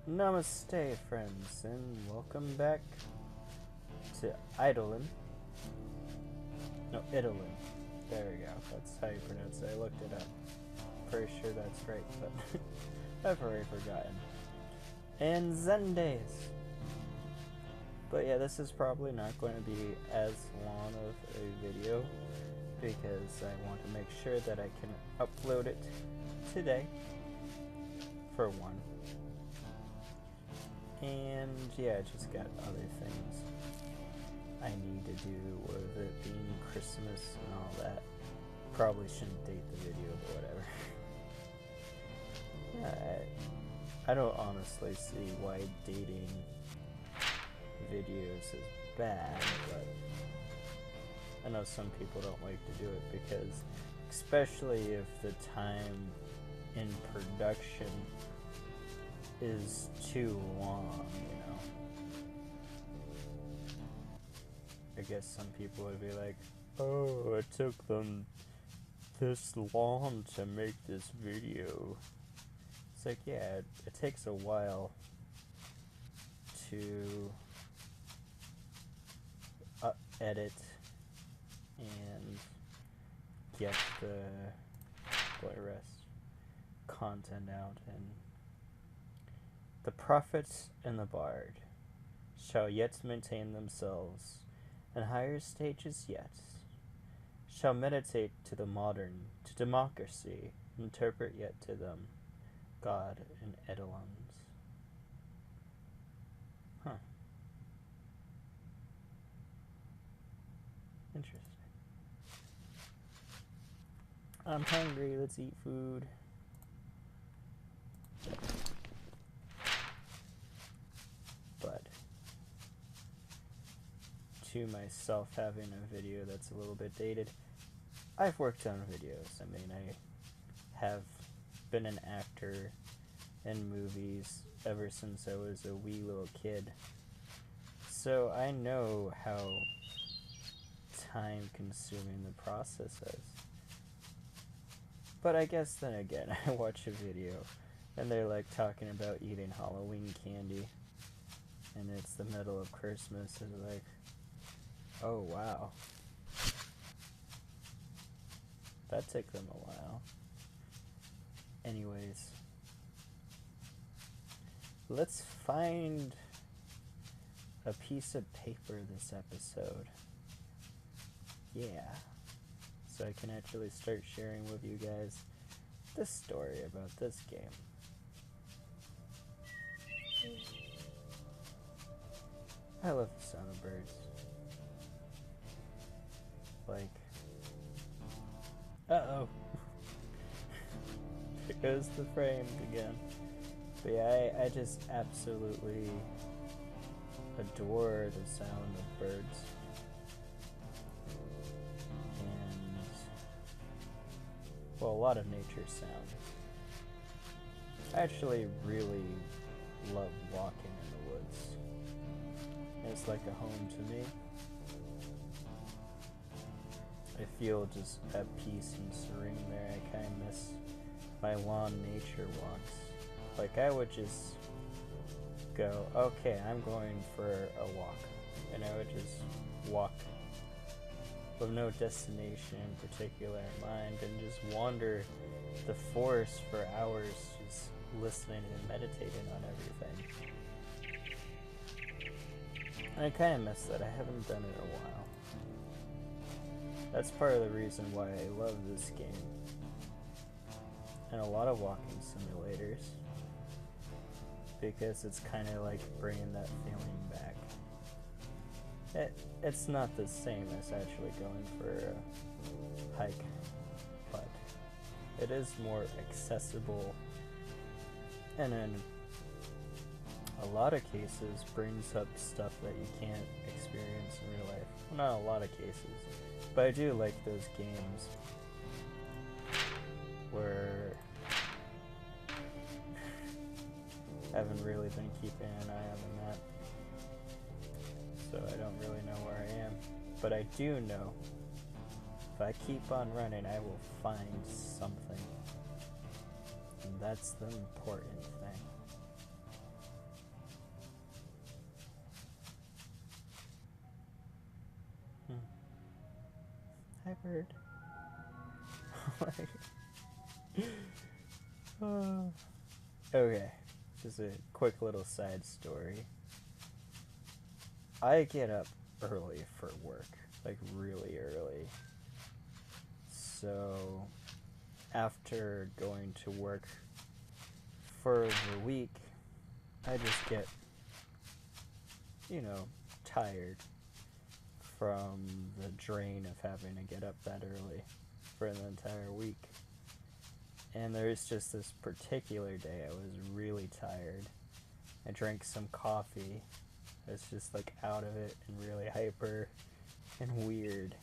Namaste, friends, and welcome back to Eidolon. No, Eidolon. There we go. That's how you pronounce it. I looked it up. Pretty sure that's right, but I've already forgotten. And Zendays. But yeah, this is probably not going to be as long of a video because I want to make sure that I can upload it today, for one. And yeah, I just got other things I need to do with it being Christmas and all that. Probably shouldn't date the video, but whatever. I don't honestly see why dating videos is bad, but I know some people don't like to do it because, especially if the time in production is too long, you know. I guess some people would be like, oh, it took them this long to make this video. It's like, yeah, it takes a while to edit and get the content out. And the prophet and the bard shall yet maintain themselves, and higher stages yet shall meditate to the modern, to democracy, interpret yet to them God and Eidolons. Huh. Interesting. I'm hungry, let's eat food. But to myself having a video that's a little bit dated, I've worked on videos. I mean, I have been an actor in movies ever since I was a wee little kid. So I know how time consuming the process is. But I guess then again, I watch a video and they're like talking about eating Halloween candy and it's the middle of Christmas and like, oh wow. That took them a while. Anyways, let's find a piece of paper this episode. Yeah. So I can actually start sharing with you guys this story about this game. I love the sound of birds. Like, uh-oh. There goes the frame again. But yeah, I just absolutely adore the sound of birds. And, well, a lot of nature sound. I actually really love walking in the woods. It's like a home to me. I feel just at peace and serene there. I kind of miss my lawn nature walks. Like, I would just go, okay, I'm going for a walk. And I would just walk with no destination in particular in mind and just wander the forest for hours, just listening and meditating on everything. And I kind of miss that. I haven't done it in a while. That's part of the reason why I love this game. And a lot of walking simulators. Because it's kind of like bringing that feeling back. It's not the same as actually going for a hike. But it is more accessible. And in a lot of cases brings up stuff that you can't experience in real life. Well, not a lot of cases. But I do like those games where I haven't really been keeping an eye on the map, so I don't really know where I am. But I do know if I keep on running, I will find something. And that's the important thing. bird. Okay, just a quick little side story. I get up early for work, like really early. So after going to work for the week, I just get, tired from the drain of having to get up that early for an entire week. And there's just this particular day I was really tired. I drank some coffee. I was just like out of it and really hyper and weird.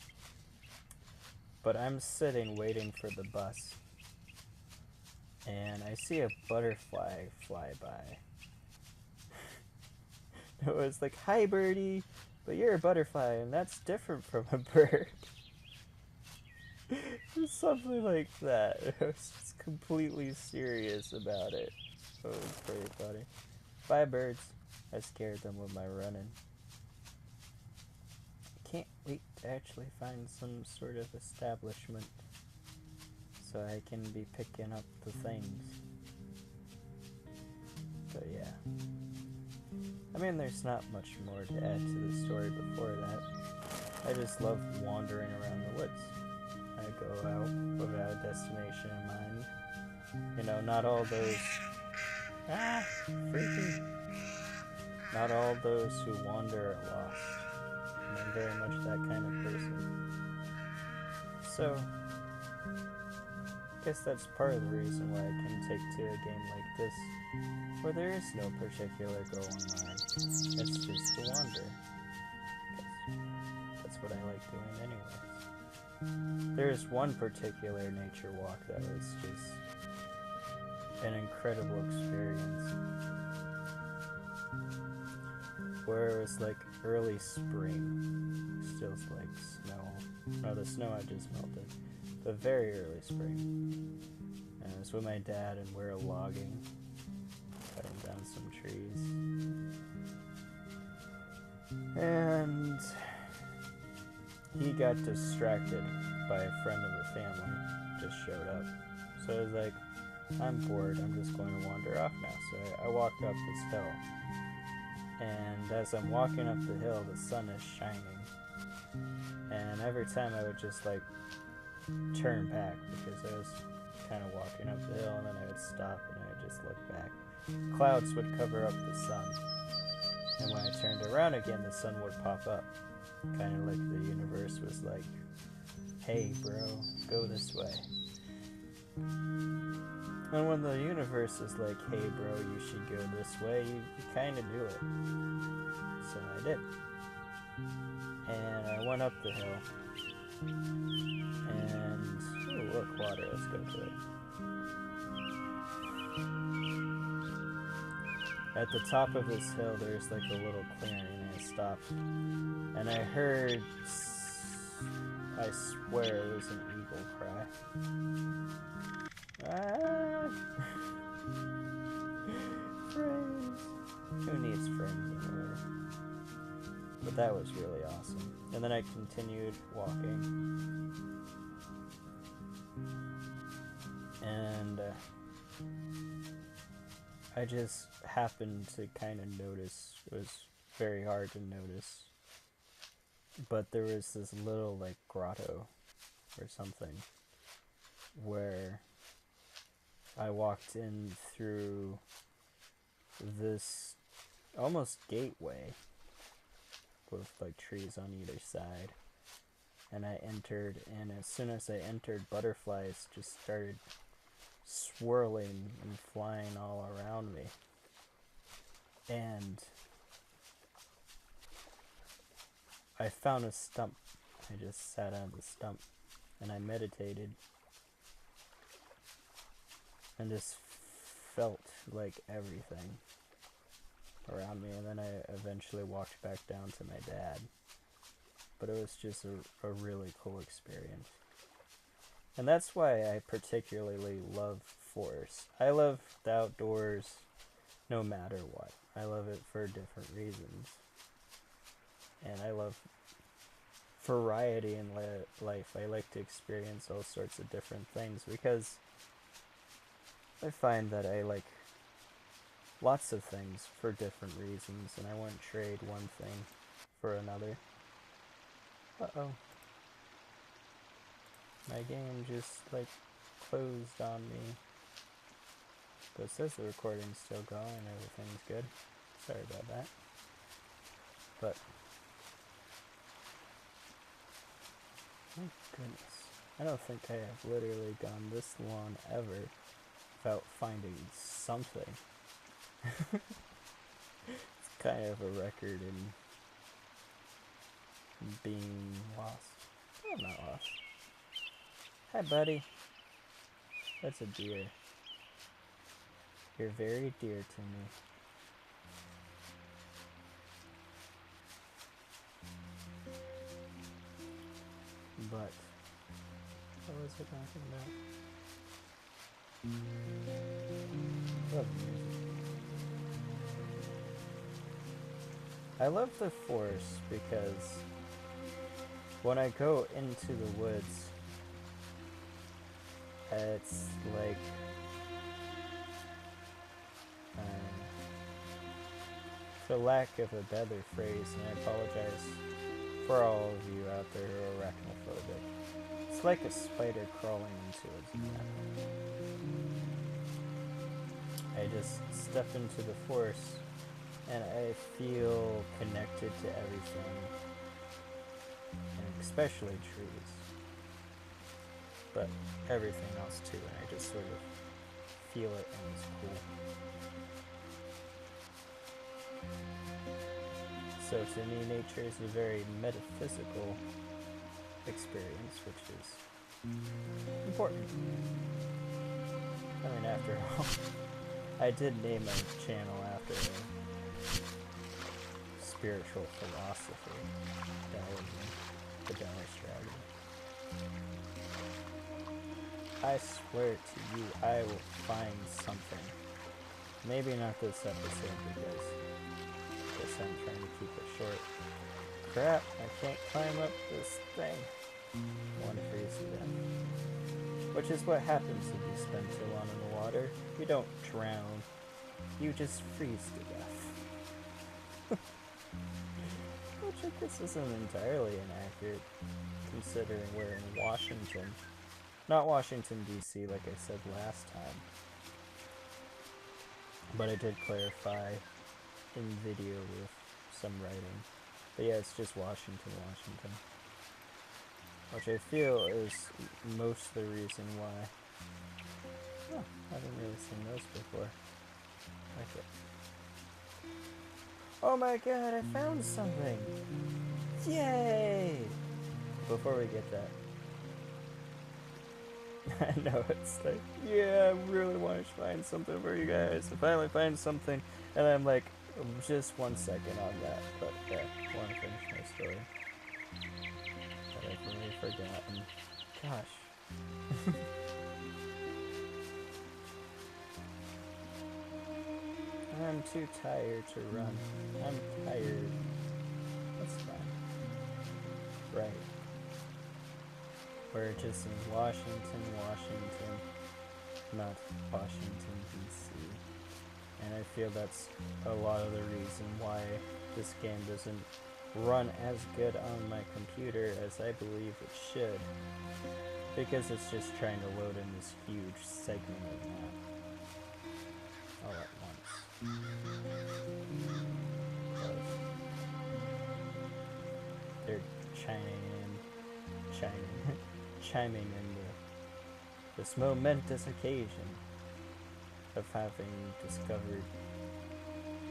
But I'm sitting waiting for the bus, and I see a butterfly fly by. It was like, "Hi, birdie, but you're a butterfly, and that's different from a bird." Something like that. I was just completely serious about it. It was pretty funny. Bye, birds. I scared them with my running. Can't wait to actually find some sort of establishment so I can be picking up the things. But yeah. I mean, there's not much more to add to the story before that. I just love wandering around the woods. I go out without a destination in mind. Not all those... freaky. Not all those who wander are lost. And I'm very much that kind of person. So, I guess that's part of the reason why I can take to a game like this, where there is no particular goal in mind. It's just to wander. That's what I like doing anyways. There's one particular nature walk that was just an incredible experience, where it was like early spring, still like snow. No, the snow had just melted, but very early spring. And I was with my dad, and we were logging, cutting down some trees. And he got distracted by a friend of the family, just showed up. So I was like, I'm bored, I'm just going to wander off now. So I walked up this hill. And as I'm walking up the hill, the sun is shining. And every time I would just like turn back, because I was kind of walking up the hill, and then I would stop and I would just look back. Clouds would cover up the sun. And when I turned around again, the sun would pop up. Kind of like the universe was like, hey bro, go this way. And when the universe is like, hey bro, you should go this way, you kind of do it. So I did. And I went up the hill. And, oh look, water, let's go to it. At the top of this hill, there's like a little clearing, and I stopped. And I heard, I swear it was an eagle cry. Ah! Frames. Who needs frames anywhere? But that was really awesome. And then I continued walking. And I just happened to kind of notice, it was very hard to notice, but there was this little like grotto or something where I walked in through this almost gateway with like trees on either side, and I entered, and as soon as I entered, butterflies just started swirling and flying all around me. And I found a stump. I just sat on the stump and I meditated and just felt like everything around me. And then I eventually walked back down to my dad. But it was just a really cool experience. And that's why I particularly love forests. I love the outdoors no matter what. I love it for different reasons. And I love variety in life. I like to experience all sorts of different things because I find that I like lots of things for different reasons, and I wouldn't trade one thing for another. Uh-oh. My game just, like, closed on me. But it says the recording's still going, everything's good. Sorry about that. But, oh goodness. I don't think I have literally gone this long ever without finding something. It's kind of a record in being lost. Oh, I'm not lost. Hi, buddy. That's a deer. You're very dear to me. But, what was I talking about? Love music. I love the forest because when I go into the woods, it's like for lack of a better phrase, and I apologize for all of you out there who are arachnophobic, it's like a spider crawling into its net. I just step into the forest and I feel connected to everything, and especially trees, but everything else too, and I just sort of feel it, and it's cool. So to me, nature is a very metaphysical experience, which is important. I mean, after all, I did name my channel after a spiritual philosophy, Taoism, the Taoist strategy. I swear to you, I will find something. Maybe not this episode, because I guess I'm trying to keep it short. Crap, I can't climb up this thing. One freeze to death. Which is what happens if you spend too long in the water. You don't drown. You just freeze to death. Which I guess isn't entirely inaccurate, considering we're in Washington. Not Washington, D.C., like I said last time. But I did clarify in video with some writing. But yeah, it's just Washington. Which I feel is most the reason why. Oh, I haven't really seen those before. Okay. Oh my god, I found something! Yay! Before we get that. I know, it's like, yeah, I really want to find something for you guys. I finally find something, and I'm like, just 1 second on that. But yeah, I want to finish my story. But I've really forgotten. Gosh. I'm too tired to run. I'm tired. That's fine. Right. We're just in Washington, not Washington, D.C. And I feel that's a lot of the reason why this game doesn't run as good on my computer as I believe it should. Because it's just trying to load in this huge segment of map all at once. They're chiming in this momentous occasion of having discovered,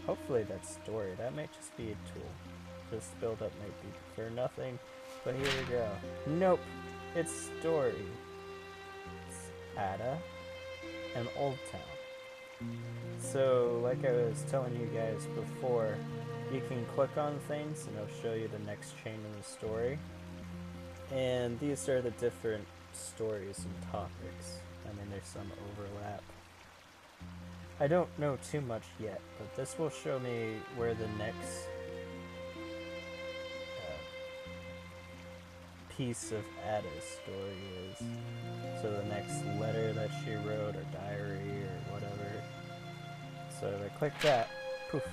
hopefully that's story, that might just be a tool. This build up might be for nothing, but here we go. Nope, it's story. It's Ada and Old Town. So, like I was telling you guys before, you can click on things and it'll show you the next chain in the story. And these are the different stories and topics. I mean, there's some overlap. I don't know too much yet, but this will show me where the next piece of Ada's story is. So the next letter that she wrote, or diary, or whatever. So if I click that, poof,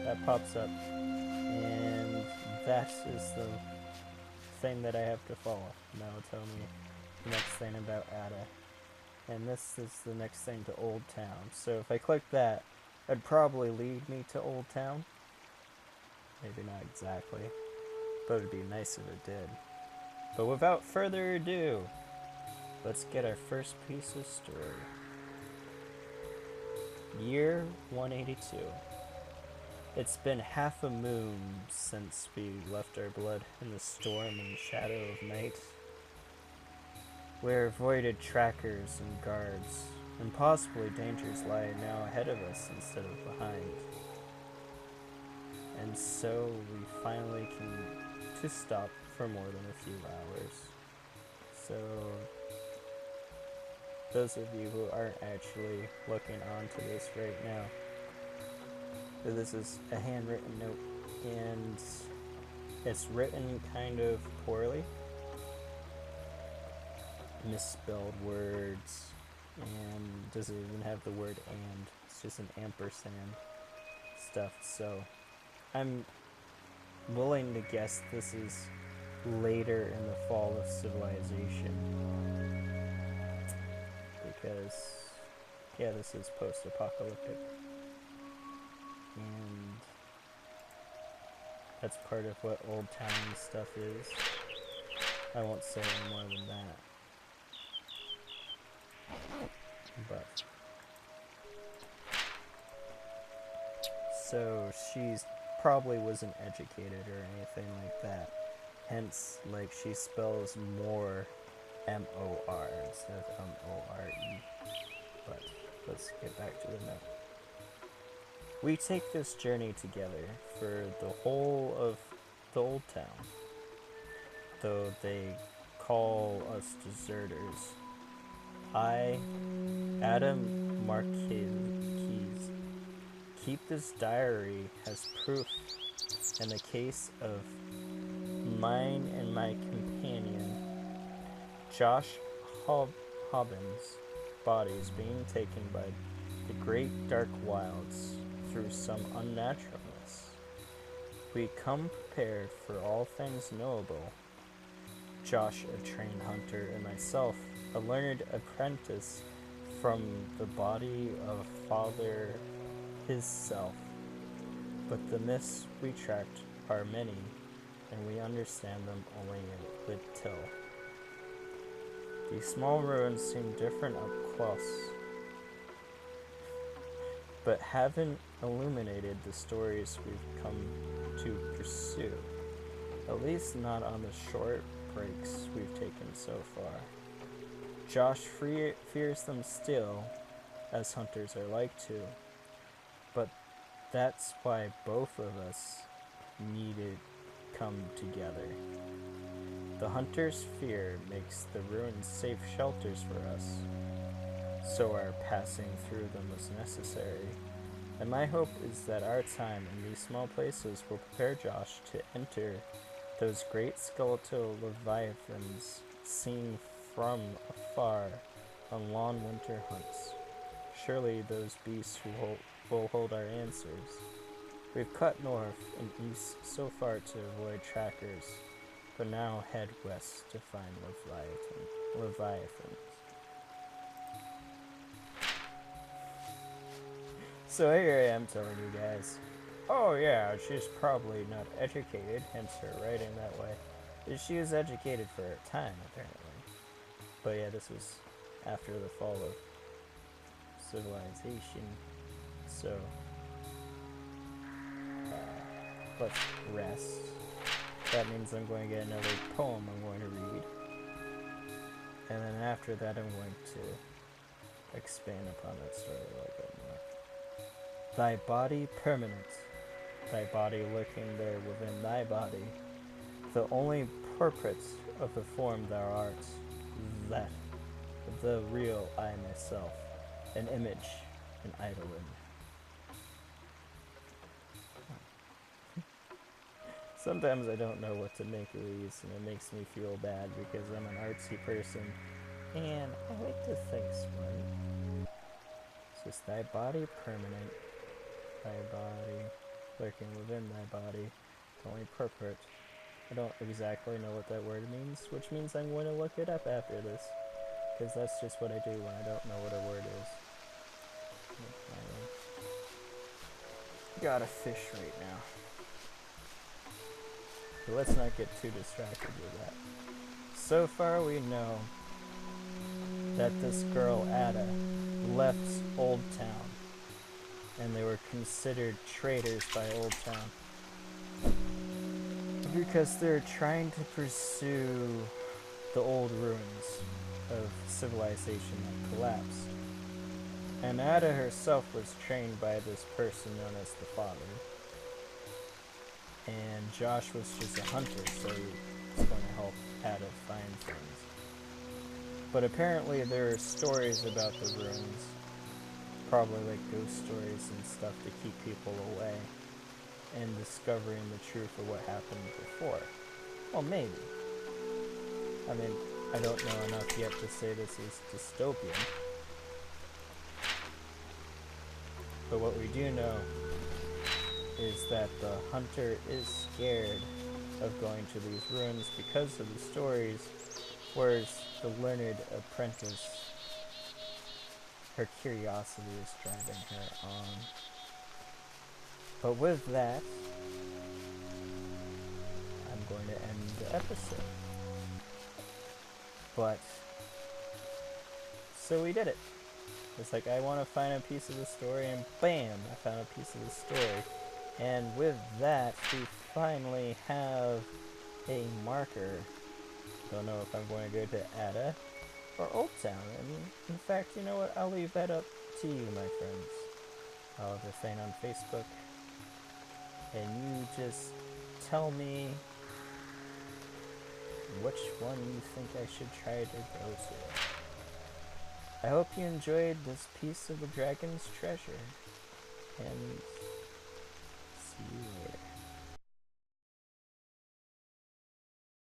that pops up. And that is the thing that I have to follow. Now tell me the next thing about Ada. And this is the next thing to Old Town. So if I click that, it'd probably lead me to Old Town. Maybe not exactly, but it'd be nice if it did. But without further ado, let's get our first piece of story. Year 182. It's been half a moon since we left our blood in the storm and shadow of night, where avoided trackers and guards, and possibly dangers lie now ahead of us instead of behind. And so we finally came to stop for more than a few hours. So those of you who aren't actually looking onto this right now, this is a handwritten note, and it's written kind of poorly. Misspelled words, and doesn't even have the word and. It's just an ampersand stuff. So I'm willing to guess this is later in the fall of civilization, because yeah, this is post-apocalyptic, and that's part of what Old Town stuff is. I won't say any more than that. But so she's probably wasn't educated or anything like that, hence like she spells more M-O-R instead of M-O-R-E. But let's get back to the note. We take this journey together for the whole of the Old Town, though they call us deserters. I, Adam Marquez, keep this diary as proof in the case of mine and my companion, Josh Hobbins' bodies being taken by the great dark wilds through some unnaturalness. We come prepared for all things knowable. Josh, a trained hunter, and myself, a learned apprentice from the body of father his self. But the myths we tracked are many, and we understand them only a little. These small ruins seem different up close, but haven't illuminated the stories we've come to pursue, at least not on the short breaks we've taken so far. Josh fears them still, as hunters are like to, but that's why both of us needed come together. The hunter's fear makes the ruins safe shelters for us, so our passing through them was necessary, and my hope is that our time in these small places will prepare Josh to enter those great skeletal leviathans seen from afar on long winter hunts. Surely those beasts will hold our answers. We've cut north and east so far to avoid trackers, but now head west to find leviathans. So here I am telling you guys, oh yeah, she's probably not educated, hence her writing that way. She was educated for her time, apparently. But yeah, this was after the fall of civilization. So, let's rest. That means I'm going to get another poem I'm going to read. And then after that I'm going to expand upon that story a little bit more. Thy body permanent, thy body lurking there within thy body, the only portrait of the form thou art, that, the real I myself, an image, an eidolon. Sometimes I don't know what to make of these, and it makes me feel bad because I'm an artsy person, and I like to think smart. It's just thy body permanent, thy body lurking within thy body, only purport. I don't exactly know what that word means, which means I'm going to look it up after this, because that's just what I do when I don't know what a word is. Got a fish right now. But let's not get too distracted with that. So far we know that this girl, Ada, left Old Town, and they were considered traitors by Old Town because they're trying to pursue the old ruins of civilization that collapsed. And Ada herself was trained by this person known as the Father. And Josh was just a hunter, so he's going to help Ada find things. But apparently there are stories about the ruins, probably like ghost stories and stuff to keep people away, and discovering the truth of what happened before. Well, maybe. I mean, I don't know enough yet to say this is dystopian. But what we do know is that the hunter is scared of going to these ruins because of the stories, whereas the learned apprentice, her curiosity is driving her on. But with that, I'm going to end the episode. But, so we did it. It's like, I want to find a piece of the story, and bam, I found a piece of the story. And with that, we finally have a marker. Don't know if I'm going to go to Ada or Old Town. And in fact, you know what? I'll leave that up to you, my friends. I'll have a thing on Facebook. And you just tell me which one you think I should try to go to. I hope you enjoyed this piece of the dragon's treasure. And see you later.